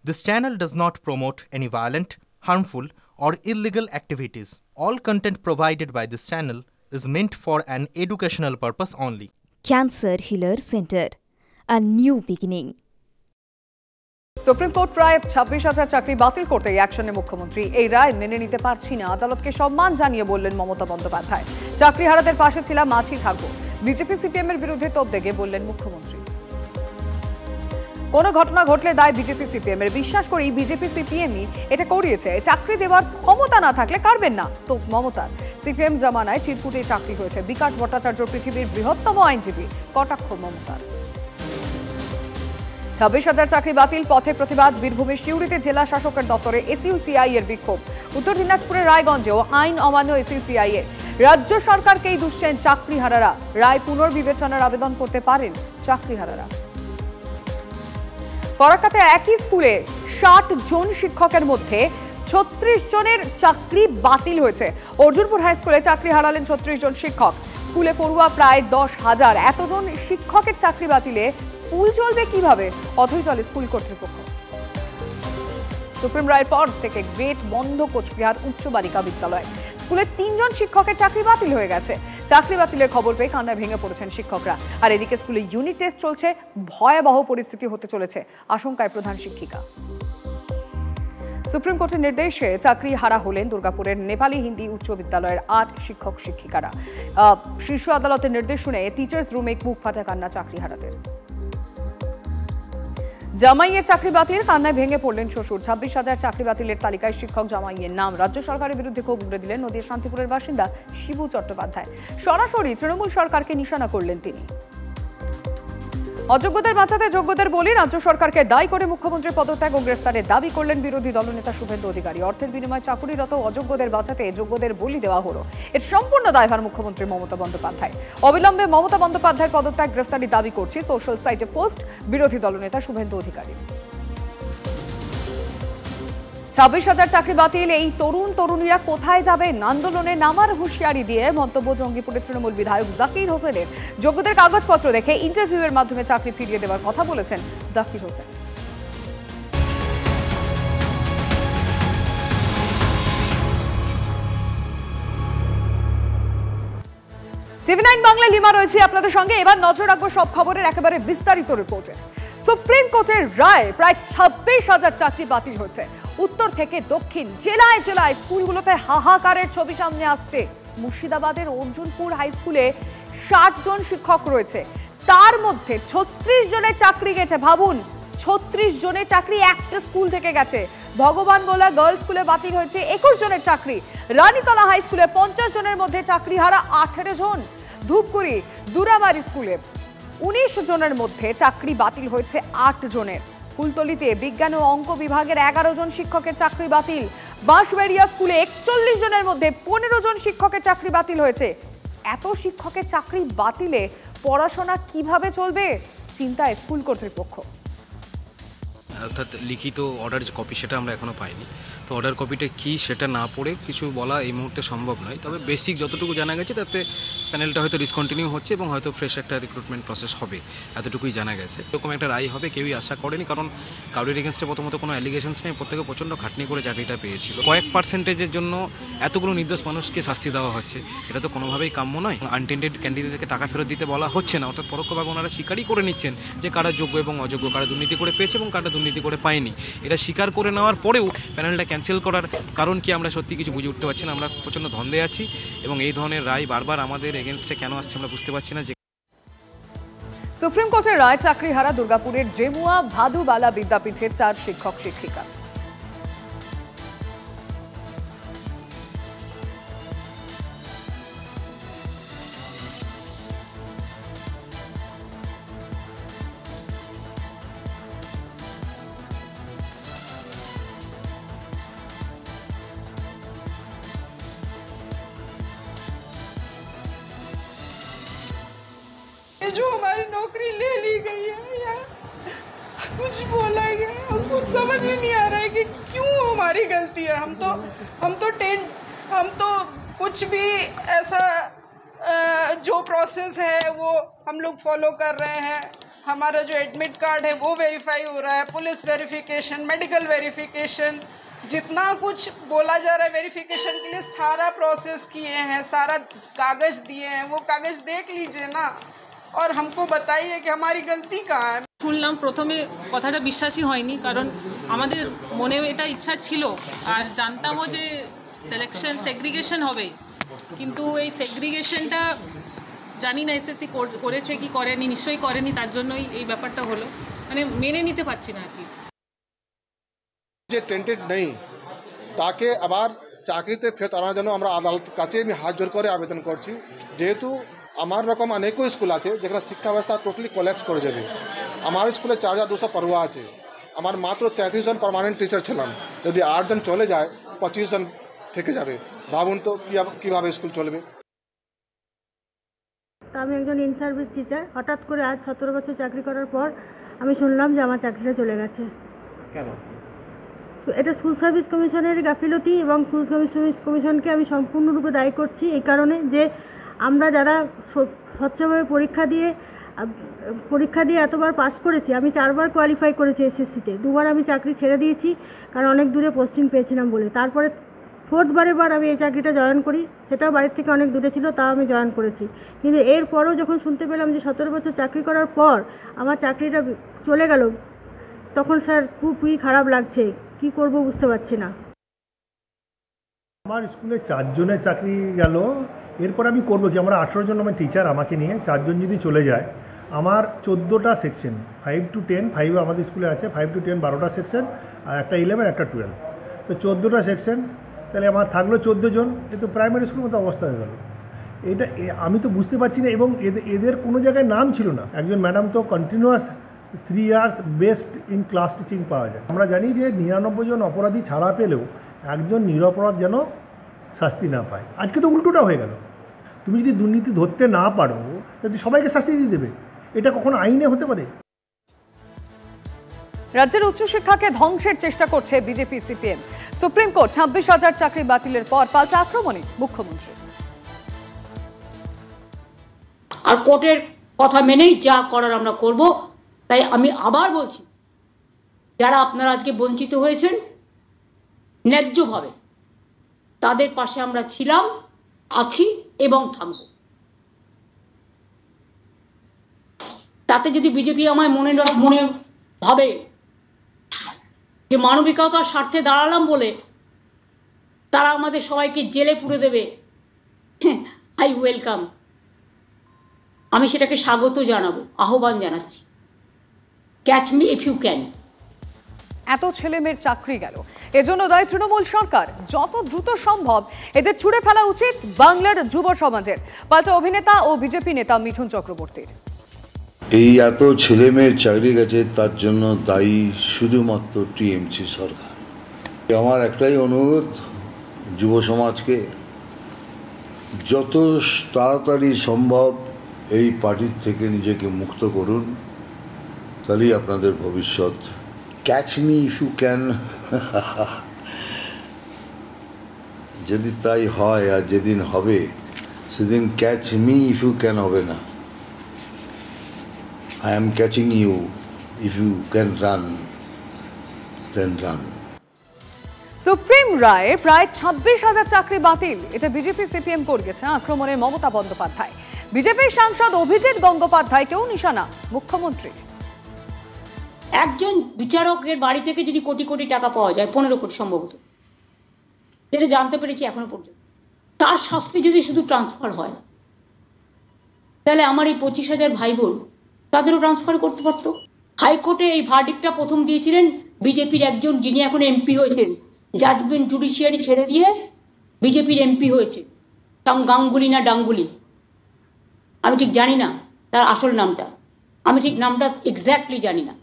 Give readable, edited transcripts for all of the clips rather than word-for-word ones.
This channel does not promote any violent, harmful, or illegal activities. All content provided by this channel is meant for an educational purpose only. Cancer Healer Center, a new beginning. Supreme court প্রায় 26,000 চাকরি বাতিল করতে অ্যাকশনে মুখ্যমন্ত্রী। এই রায় মেনে নিতে পারছি না, আদালতকে সম্মান জানিয়ে বললেন মমতা বন্দ্যোপাধ্যায়। চাকরিহারাদের পাশে ছিলাম, আছি, থাকবো। বিজেপি সিপিএম এর বিরুদ্ধে তোপ দেগে বললেন মুখ্যমন্ত্রী। কোনো ঘটনা ঘটলে দায় বিজেপি সিপিএম এর। বিশ্বাস করি বিজেপি সিপিএমই এটা করিয়েছে। চাকরি দেওয়ার ক্ষমতা না থাকলে কারবেন না, তো মমতার। সিপিএম জামানায় চিরকুটে চাকরি হয়েছে। বিকাশ ভট্টাচার্য পৃথিবীর বৃহত্তম আইনজীবী, কটাক্ষ মমতার। 26,000 চাকরি বাতিল, পথে প্রতিবাদ। বীরভূমের সিউড়িতে জেলা শাসকের দপ্তরে এসইউসিআই এর বিক্ষোভ। উত্তর দিনাজপুরের রায়গঞ্জেও আইন অমান্য এসইউসিআই এর। রাজ্য সরকারকেই দুষছেন চাকরিহারারা। রায় পুনর্বিবেচনার আবেদন করতে পারেন চাকরিহারারা। ফরাক্কাতে একই স্কুলে 60 জন শিক্ষকের মধ্যে 36 জনের চাকরি বাতিল হয়েছে। অর্জুনপুর হাই স্কুলে চাকরি হারালেন 36 জন শিক্ষক। স্কুলে পড়ুয়া প্রায় 10,000। এতজন শিক্ষকের চাকরি বাতিলে স্কুল চলবে কিভাবে? অথই চলে স্কুল কর্তৃপক্ষ। সুপ্রিম রায়ের পর থেকে গেট বন্ধ কোচবিহার উচ্চ বালিকা বিদ্যালয়। স্কুলে 3 জন শিক্ষকের চাকরি বাতিল হয়ে গেছে। চাকরি বাতিলের খবর পেয়ে কান্নায় ভেঙে পড়েছেন শিক্ষকরা। আর এদিকে স্কুলে ইউনিট টেস্ট চলছে, ভয়াবহ পরিস্থিতি হতে চলেছে, আশঙ্কায় প্রধান শিক্ষিকা। সুপ্রিম কোর্টের নির্দেশে চাকরি হারা হলেন দুর্গাপুরের নেপালি হিন্দি উচ্চ বিদ্যালয়ের 8 শিক্ষক শিক্ষিকারা। শীর্ষ আদালতের নির্দেশ শুনে টিচার্স রুমে মুখ ফাটা কান্না চাকরি হারাদের। জামাইয়ের চাকরি বাতিল, কান্নায় ভেঙে পড়লেন শ্বশুর। 26,000 চাকরি বাতিলের তালিকায় শিক্ষক জামাইয়ের নাম। রাজ্য সরকারের বিরুদ্ধে ক্ষোভ উগরে দিলেন নদীর শান্তিপুরের বাসিন্দা শিবু চট্টোপাধ্যায়। সরাসরি তৃণমূল সরকারকে নিশানা করলেন তিনি। অযোগ্যদের বাঁচাতে যোগ্যদের বলি, রাজ্য সরকারকে দায়ী করে মুখ্যমন্ত্রীর পদত্যাগ ও গ্রেফতারের দাবি করলেন বিরোধী দলনেতা শুভেন্দু অধিকারী। অর্থের বিনিময়ে চাকুরিরত অযোগ্যদের বাঁচাতে যোগ্যদের বলি দেওয়া হলো, এর সম্পূর্ণ দায়ভার মুখ্যমন্ত্রী মমতা বন্দ্যোপাধ্যায়। অবিলম্বে মমতা বন্দ্যোপাধ্যায়ের পদত্যাগ গ্রেফতারি দাবি করছি, সোশ্যাল সাইটে পোস্ট বিরোধী দলনেতা শুভেন্দু অধিকারী। 26,000 চাকরি বাতিল, এই তরুণ তরুণীরা কোথায় যাবেন? আন্দোলনে নামার হুঁশিয়ারি দিয়ে মন্তব্য জঙ্গিপুরের তৃণমূল বিধায়ক জাকির হোসেনের। যোগ্যদের কাগজপত্র দেখে ইন্টারভিউয়ের মাধ্যমে চাকরি ফিরিয়ে দেওয়ার কথা বলেছেন জাকির হোসেন। TV9 বাংলা লিমা রয়েছে আপনাদের সঙ্গে। এবার নজর রাখবো সব খবরের একেবারে বিস্তারিত রিপোর্টে। সুপ্রিম কোর্টের রায়, প্রায় 26,000 চাকরি বাতিল হয়েছে। উত্তর থেকে দক্ষিণ জেলায় জেলায় স্কুলগুলোতে হাহাকারের ছবি সামনে আসছে। মুর্শিদাবাদের অর্জুনপুর হাই স্কুলে 60 জন শিক্ষক রয়েছে, তার মধ্যে 36 জনের চাকরি গেছে। ভাবুন, 36 জনের চাকরি একটা স্কুল থেকে গেছে। ভগবান গোলা গার্লস স্কুলে বাতিল হয়েছে 21 জনের চাকরি। রানীতলা হাই স্কুলে 50 জনের মধ্যে চাকরি হারা 18 জন। ধূপগুড়ি দুরাবাড়ি স্কুলে 19 জনের মধ্যে চাকরি বাতিল হয়েছে 8 জনের। ফুলতলিতে বিজ্ঞান ও অঙ্ক বিভাগের 11 জন শিক্ষকের চাকরি বাতিল। বাঁশবেড়িয়া স্কুলে 41 জনের মধ্যে 15 জন শিক্ষকের চাকরি বাতিল হয়েছে। এত শিক্ষকের চাকরি বাতিলে পড়াশোনা কিভাবে চলবে, চিন্তায় স্কুল কর্তৃপক্ষ। অর্থাৎ লিখিত অর্ডার কপি সেটা আমরা এখনও পাইনি, তো অর্ডার কপিটা কি সেটা না পড়ে কিছু বলা এই মুহূর্তে সম্ভব নয়। তবে বেসিক যতটুকু জানা গেছে তাতে প্যানেলটা হয়তো ডিসকন্টিনিউ হচ্ছে এবং হয়তো ফ্রেশ একটা রিক্রুটমেন্ট প্রসেস হবে, এতটুকুই জানা গেছে। এরকম একটা রায় হবে কেউই আশা করেনি, কারণ কারোর এগেনস্টে প্রথমত কোনো অ্যালিগেশনস নেই, প্রত্যেকে প্রচণ্ড খাটনি করে চাকরিটা পেয়েছিল। কয়েক পার্সেন্টেজের জন্য এতগুলো নির্দোষ মানুষকে শাস্তি দেওয়া হচ্ছে, এটা তো কোনোভাবেই কাম্য নয়। আনটেন্ডেড ক্যান্ডিডেটকে টাকা ফেরত দিতে বলা হচ্ছে না, অর্থাৎ পরোক্ষভাবে ওনারা স্বীকারই করে নিচ্ছেন যে কারা যোগ্য এবং অযোগ্য, কারা দুর্নীতি করে পেয়েছে এবং কারা দুর্নীতি করে পায়নি। এটা স্বীকার করে নেওয়ার পরেও প্যানেলটা ক্যান্সেল করার কারণ কি আমরা সত্যি কিছু বুঝে উঠতে পারছি না। আমরা প্রচণ্ড ধন্দে আছি এবং এই ধরনের রায় বারবার আমাদের এগেনস্টে কেন আসছে আমরা বুঝতে পারছি না। সুপ্রিম কোর্টের রায়, চাকরি হারা দুর্গাপুরের জেমুয়া ভাদুবালা বিদ্যাপীঠের 4 শিক্ষক শিক্ষিকা। जो हमारी नौकरी ले ली गई है या कुछ बोला गया, हमको समझ में नहीं आ रहा है कि क्यों हमारी गलती है। हम तो कुछ भी ऐसा जो प्रोसेस है वो हम लोग फॉलो कर रहे हैं। हमारा जो एडमिट कार्ड है वो वेरीफाई हो रहा है, पुलिस वेरिफिकेशन, मेडिकल वेरिफिकेशन, जितना कुछ बोला जा रहा है वेरिफिकेशन के लिए सारा प्रोसेस किए हैं, सारा कागज़ दिए हैं। वो कागज़ देख लीजिए ना और हमको बताइए कि हमारी गलती कहाँ है। শুনলাম প্রথমে কথাটা বিশ্বাসই হয়নি, কারণ আমাদের মনে এটা ইচ্ছা ছিল আর জানতামও যে সিলেকশন সেগ্রিগেশন হবে, কিন্তু এই সেগ্রিগেশনটা জানি না এসএসসি করেছে কি করেনি, নিশ্চয়ই করেনি, তার জন্যই এই ব্যাপারটা হলো, মানে মেনে নিতে পারছি না আর কি। যে টেন্টেড নেই তাকে আবার চাকরিতে ফেরত আনার জন্য আমরা আদালত কাছে আমি হাত জোর করে আবেদন করছি, যেহেতু আমার রকম অনেকও স্কুল আছে যেখানে শিক্ষা ব্যবস্থা টোটালি কোল্যাপস করে যাবে। আমার স্কুলে 4200 পড়ুয়া আছে, আমার মাত্র 33 জন পার্মানেন্ট টিচার ছিলাম, যদি 8 জন চলে যায় 25 জন থেকে যাবে। ভাবুন তো কীভাবে স্কুল চলবে। আমি একজন ইন সার্ভিস টিচার, হঠাৎ করে আজ 17 বছর চাকরি করার পর আমি শুনলাম যে আমার চাকরিটা চলে গেছে। কেন? এটা স্কুল সার্ভিস কমিশনের গাফিলতি এবং স্কুল সার্ভিস কমিশনকে আমি সম্পূর্ণরূপে দায়ী করছি এই কারণে যে আমরা যারা স্বচ্ছভাবে পরীক্ষা দিয়ে এতবার পাস করেছি, আমি 4বার কোয়ালিফাই করেছি এসএসসিতে, 2বার আমি চাকরি ছেড়ে দিয়েছি কারণ অনেক দূরে পোস্টিং পেয়েছিলাম বলে। তারপরে 4th বারের আমি এই চাকরিটা জয়েন করি, সেটাও বাড়ির থেকে অনেক দূরে ছিল, তাও আমি জয়েন করেছি। কিন্তু এরপরও যখন শুনতে পেলাম যে 17 বছর চাকরি করার পর আমার চাকরিটা চলে গেল, তখন স্যার খুবই খারাপ লাগছে, কি করব বুঝতে পারছি না। আমার স্কুলে 4 জনের চাকরি গেল, এরপর আমি করবো কি? আমরা 18 জন আমার টিচার, আমাকে নিয়ে 4 জন যদি চলে যায়, আমার 14টা সেকশন, 5 to 10, 5 আমাদের স্কুলে আছে, 5 to 10 12টা সেকশন, আর একটা 11 একটা 12, তো 14টা সেকশন, তাহলে আমার থাকলো 14 জন। এ তো প্রাইমারি স্কুলের মতো অবস্থা হয়ে গেল। এটা আমি তো বুঝতে পারছি না, এবং এদের কোনো জায়গায় নাম ছিল না। একজন ম্যাডাম তো continuous 3 years best in class teaching পাওয়া যায়। আমরা জানি যে 99 জন অপরাধী ছাড়া পেলেও একজন নিরপরাধ যেন শাস্তি না পায়। আজকে তো উল্টোটা হয়ে গেল। তুমি যদি দুর্নীতি ধরতে না পারো তাহলে সবাইকে শাস্তি দিয়ে দেবে, এটা কখনো আইনে হতে পারে? রাজ্যের উচ্চশিক্ষাকে ধ্বংসের চেষ্টা করছে বিজেপি সিপিএম। সুপ্রিম কোর্ট 26,000 চাকরি বাতিলের পর পাল্টা আক্রমণে মুখ্যমন্ত্রী। আর কোর্টের কথা মেনেই যা করার আমরা করব। তাই আমি আবার বলছি, যারা আপনারা আজকে বঞ্চিত হয়েছেন ন্যায্যভাবে, তাদের পাশে আমরা ছিলাম, আছি এবং থাকব। তাতে যদি বিজেপি আমায় মনে ভাবে যে মানবিকতার স্বার্থে দাঁড়ালাম বলে তারা আমাদের সবাইকে জেলে পুরে দেবে, আই ওয়েলকাম, আমি সেটাকে স্বাগত জানাবো, আহ্বান জানাচ্ছি। Catch me if you can. এত ছেলেমেয়ের চাকরি গেল, এজন্য দায়ী তৃণমূল সরকার। যত দ্রুত সম্ভব এদের ছুড়ে ফেলা উচিত বাংলার যুব সমাজের। পাল্টা অভিনেতা ও বিজেপি নেতা মিঠুন চক্রবর্তীর। এই এত ছেলেমেয়ের চাকরি গেছে তার জন্য দায়ী শুধুমাত্র টিএমসি সরকার। আমার একটাই অনুরোধ, যুব সমাজকে যত তাড়াতাড়ি সম্ভব এই পার্টির থেকে নিজেকে মুক্ত করুন, তাহলেই আপনাদের ভবিষ্যৎ। Catch me if you can, যদি তাই হয়, আর যেদিন হবে সেদিন catch me if you can হবে না। I am catching you. If you can run, then run. Supreme রায়ে প্রায় 26,000 চাকরি বাতিল, এটা বিজেপি সিপিএম করেছে আক্রমণে মমতা বন্দ্যোপাধ্যায়। বিজেপির সাংসদ অভিজিৎ গঙ্গোপাধ্যায়কেও নিশানা মুখ্যমন্ত্রী। একজন বিচারকের বাড়ি থেকে যদি কোটি কোটি টাকা পাওয়া যায়, 15 কোটি সম্ভবত, যেটা জানতে পেরেছি এখনো পর্যন্ত, তার শাস্তি যদি শুধু ট্রান্সফার হয়, তাহলে আমার এই 25,000 ভাই বোন তাদেরও ট্রান্সফার করতে পারতো। হাইকোর্টে এই ভার্ডিক্টটা প্রথম দিয়েছিলেন বিজেপির একজন, যিনি এখন এমপি হয়েছেন, জাজমেন্ট জুডিশিয়ারি ছেড়ে দিয়ে বিজেপির এমপি হয়েছে, গাঙ্গুলি না ডাঙ্গুলি, আমি ঠিক জানি না তার আসল নামটা, আমি ঠিক নামটা এক্স্যাক্টলি জানি না।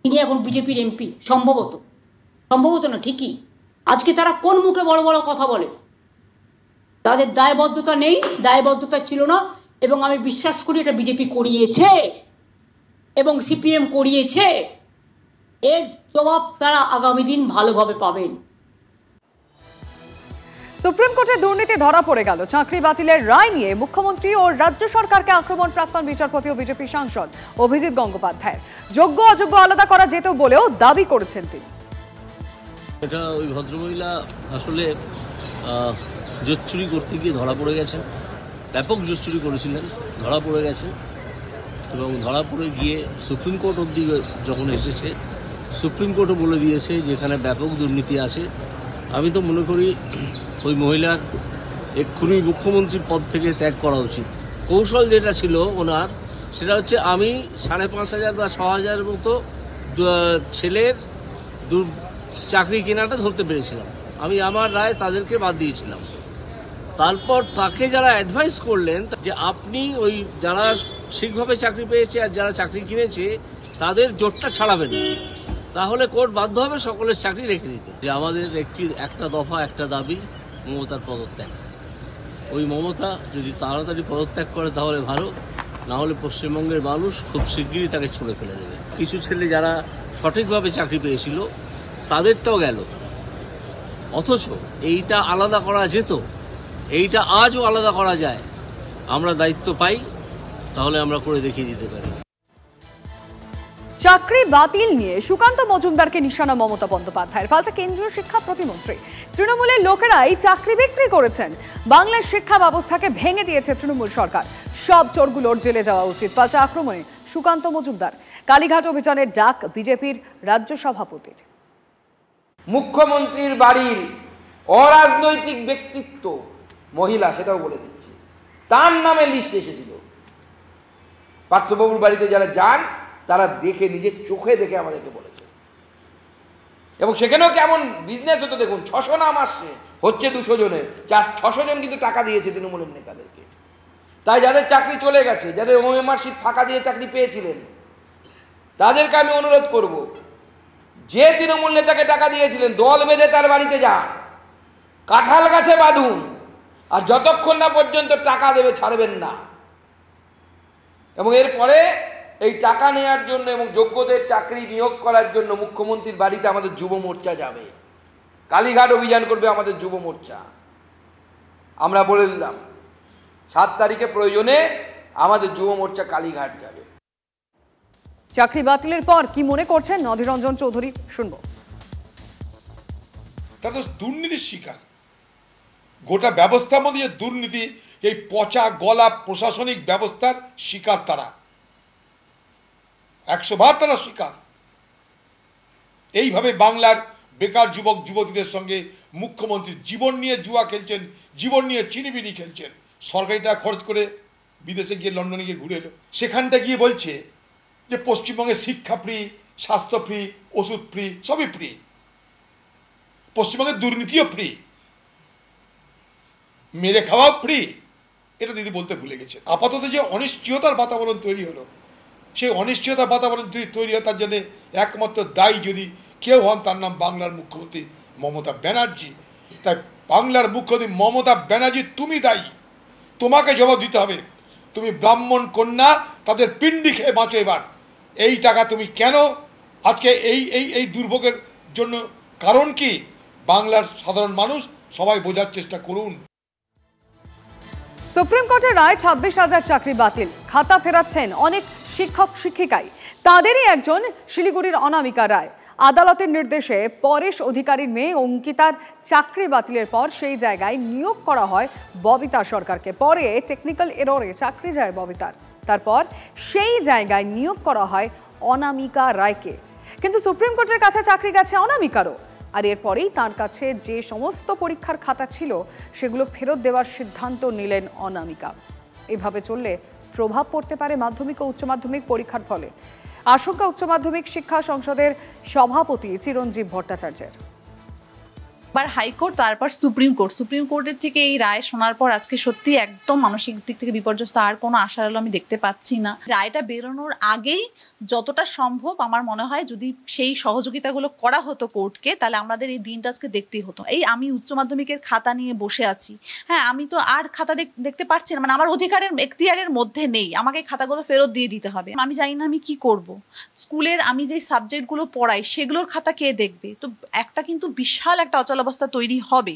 তিনি এখন বিজেপির এমপি, সম্ভবত না, ঠিকই। আজকে তারা কোন মুখে বড় বড় কথা বলে? তাদের দায়বদ্ধতা নেই, দায়বদ্ধতা ছিল না, এবং আমি বিশ্বাস করি এটা বিজেপি করিয়েছে এবং সিপিএম করিয়েছে। এর জবাব তারা আগামী দিন ভালোভাবে পাবেন। সুপ্রিম কোর্টে দুর্নীতি ধরা পড়ে গেল। চাকরি বাতিলের রায় নিয়ে মুখ্যমন্ত্রী ও রাজ্য সরকারকে আক্রমণ প্রাক্তন বিচারপতি ও বিজেপি সাংসদ অভিজিৎ গঙ্গোপাধ্যায়ের। যোগ্য অযোগ্য আলাদা করা যেত বলেও দাবি করেছেন তিনি। এটা ওই ভদ্রমহিলা আসলে জোট চুরি করতে গিয়ে ধরা পড়ে গেছেন, ব্যাপক জোট চুরি করেছিলেন, ধরা পড়ে গেছেন এবং ধরা পড়ে গিয়ে সুপ্রিম কোর্ট অবধি যখন এসেছে, সুপ্রিম কোর্টও বলে দিয়েছে যে এখানে ব্যাপক দুর্নীতি আছে। আমি তো মনে করি ওই মহিলার এক্ষুনি মুখ্যমন্ত্রীর পদ থেকে ত্যাগ করা উচিত। কৌশল যেটা ছিল ওনার, সেটা হচ্ছে আমি 5,500 বা 6,000 মতো ছেলের চাকরি কেনাটা ধরতে পেরেছিলাম। আমি আমার রায় তাদেরকে বাদ দিয়েছিলাম। তারপর তাকে যারা অ্যাডভাইস করলেন যে আপনি ওই যারা ঠিকভাবে চাকরি পেয়েছে আর যারা চাকরি কিনেছে তাদের জোটটা ছাড়াবেন, তাহলে কোর্ট বাধ্য হবে সকলের চাকরি রেখে দিতে। যে আমাদের একটা দফা একটা দাবি, মমতার পদত্যাগ। ওই মমতা যদি তাড়াতাড়ি পদত্যাগ করে তাহলে ভালো, না হলে পশ্চিমবঙ্গের মানুষ খুব শিগগিরই তাকে ছুঁড়ে ফেলে দেবে। কিছু ছেলে যারা সঠিকভাবে চাকরি পেয়েছিল তাদেরটাও গেল, অথচ এইটা আলাদা করা যেত, এইটা আজও আলাদা করা যায়। আমরা দায়িত্ব পাই, তাহলে আমরা করে দেখিয়ে দিতে পারি। চাকরি বাতিল নিয়ে সুকান্ত মজুমদারকে নিশানা মমতা বন্দ্যোপাধ্যায়ের। পাল্টা কেন্দ্রীয় শিক্ষা প্রতিমন্ত্রী। তৃণমূলের লোকেরাই চাকরি বিক্রি করেছেন। বাংলার শিক্ষা ব্যবস্থাকে ভেঙে দিয়েছে তৃণমূল সরকার। সব চোরগুলোর জেলে যাওয়া উচিত। পাল্টা আক্রমণে সুকান্ত মজুমদার। কালীঘাট অভিযানের ডাক বিজেপির রাজ্য সভাপতির। মুখ্যমন্ত্রীর বাড়ির অরাজনৈতিক ব্যক্তিত্ব মহিলা, সেটাও বলে দিচ্ছি, তার নামে লিস্ট এসেছিল। পার্থবাবুর বাড়িতে যারা যান তারা দেখে, নিজের চোখে দেখে আমাদেরকে বলেছে। এবং সেখানেও কেমন বিজনেস হতো দেখুন, 600 নাম আসছে, হচ্ছে 200 জনের, 600 জন কিন্তু টাকা দিয়েছে তৃণমূলের নেতাদেরকে। তাই যাদের চাকরি চলে গেছে, যাদের ওএমআর শিট ফাঁকা দিয়ে চাকরি পেয়েছিলেন, তাদেরকে আমি অনুরোধ করব, যে তৃণমূল নেতাকে টাকা দিয়েছিলেন দল বেঁধে তার বাড়িতে যান, কাঁঠাল গাছে বাঁধুন, আর যতক্ষণ না পর্যন্ত টাকা দেবে ছাড়বেন না। এবং এরপরে এই টাকা নেওয়ার জন্য এবং যোগ্যদের চাকরি নিয়োগ করার জন্য মুখ্যমন্ত্রীর বাড়িতে আমাদের যুব মোর্চা যাবে, কালীঘাট অভিযান করবে আমাদের যুব মোর্চা। আমরা বলে দিলাম 7 তারিখে প্রয়োজনে আমাদের যুব মোর্চা কালীঘাট যাবে। চাকরি বাতিলের পর কি মনে করছেন অধীর রঞ্জন চৌধুরী, শুনবো। তারা দুর্নীতির শিকার, গোটা ব্যবস্থার মধ্যে দুর্নীতি, এই পচা গলা প্রশাসনিক ব্যবস্থার শিকার তারা, 100 বার তারা শিকার। এইভাবে বাংলার বেকার যুবক যুবতীদের সঙ্গে মুখ্যমন্ত্রী জীবন নিয়ে জুয়া খেলছেন, জীবন নিয়ে চিনিবিনি খেলছেন। সরকারি টাকা খরচ করে বিদেশে গিয়ে, লন্ডনে গিয়ে ঘুরে এলো, সেখানটা গিয়ে বলছে যে পশ্চিমবঙ্গে শিক্ষা ফ্রি, স্বাস্থ্য ফ্রি, ওষুধ ফ্রি, সবই ফ্রি। পশ্চিমবঙ্গের দুর্নীতিও ফ্রি, মেরে খাওয়াও ফ্রি, এটা দিদি বলতে ভুলে গেছে। আপাতত যে অনিশ্চয়তার বাতাবরণ তৈরি হলো, সেই অনিশ্চয়তার বাতাবরণ যদি তৈরি হয়, তার জন্য একমাত্র দায়ী যদি কেউ হন, তার নাম বাংলার মুখ্যমন্ত্রী মমতা ব্যানার্জি। তাই বাংলার মুখ্যমন্ত্রী মমতা ব্যানার্জি, তুমি দায়ী, তোমাকে জবাব দিতে হবে। তুমি ব্রাহ্মণ কন্যা, তাদের পিণ্ডি খেয়ে বাঁচো এবার। এই টাকা তুমি কেন আজকে এই দুর্ভোগের জন্য কারণ কি? বাংলার সাধারণ মানুষ সবাই বোঝার চেষ্টা করুন। সুপ্রিম কোর্টের রায় 26,000 চাকরি বাতিল। খাতা ফেরাচ্ছেন অনেক শিক্ষক শিক্ষিকাই। তাদেরই একজন শিলিগুড়ির অনামিকা রায়। আদালতের নির্দেশে পরেশ অধিকারীর মেয়ে অঙ্কিতার চাকরি বাতিলের পর সেই জায়গায় নিয়োগ করা হয় ববিতা সরকারকে। পরে টেকনিক্যাল এররে চাকরি যায় ববিতার, তারপর সেই জায়গায় নিয়োগ করা হয় অনামিকা রায়কে। কিন্তু সুপ্রিম কোর্টের কাছে চাকরি গেছে অনামিকারও, আর এরপরেই তার কাছে যে সমস্ত পরীক্ষার খাতা ছিল সেগুলো ফেরত দেওয়ার সিদ্ধান্ত নিলেন অনামিকা। এভাবে চললে প্রভাব পড়তে পারে মাধ্যমিক ও উচ্চ মাধ্যমিক পরীক্ষার ফলে, আশঙ্কা উচ্চ মাধ্যমিক শিক্ষা সংসদের সভাপতি চিরঞ্জীব ভট্টাচার্যের। বার হাইকোর্ট, তারপর সুপ্রিম কোর্ট। সুপ্রিম কোর্টের থেকে এই রায় শোনার পর আজকে সত্যি একদম মানসিক দিক থেকে বিপর্যস্ত, আর কোনো আশার আলো আমি দেখতে পাচ্ছি না। রায়টা বেরোনোর আগেই যতটা সম্ভব আমার মনে হয় যদি সেই সহযোগিতাগুলো করা হতো কোর্টকে, তাহলে আমাদের এই দিনটা আজকে দেখতেই হতো। এই আমি উচ্চ মাধ্যমিকের খাতা নিয়ে বসে আছি, হ্যাঁ, আমি তো আর খাতা দেখতে পাচ্ছি না, মানে আমার অধিকারের এখতিয়ারের মধ্যে নেই, আমাকে খাতাগুলো ফেরত দিয়ে দিতে হবে। আমি জানি না আমি কি করব। স্কুলের আমি যে সাবজেক্টগুলো পড়াই সেগুলোর খাতা কে দেখবে? তো একটা কিন্তু বিশাল একটা অবস্থা তৈরি হবে।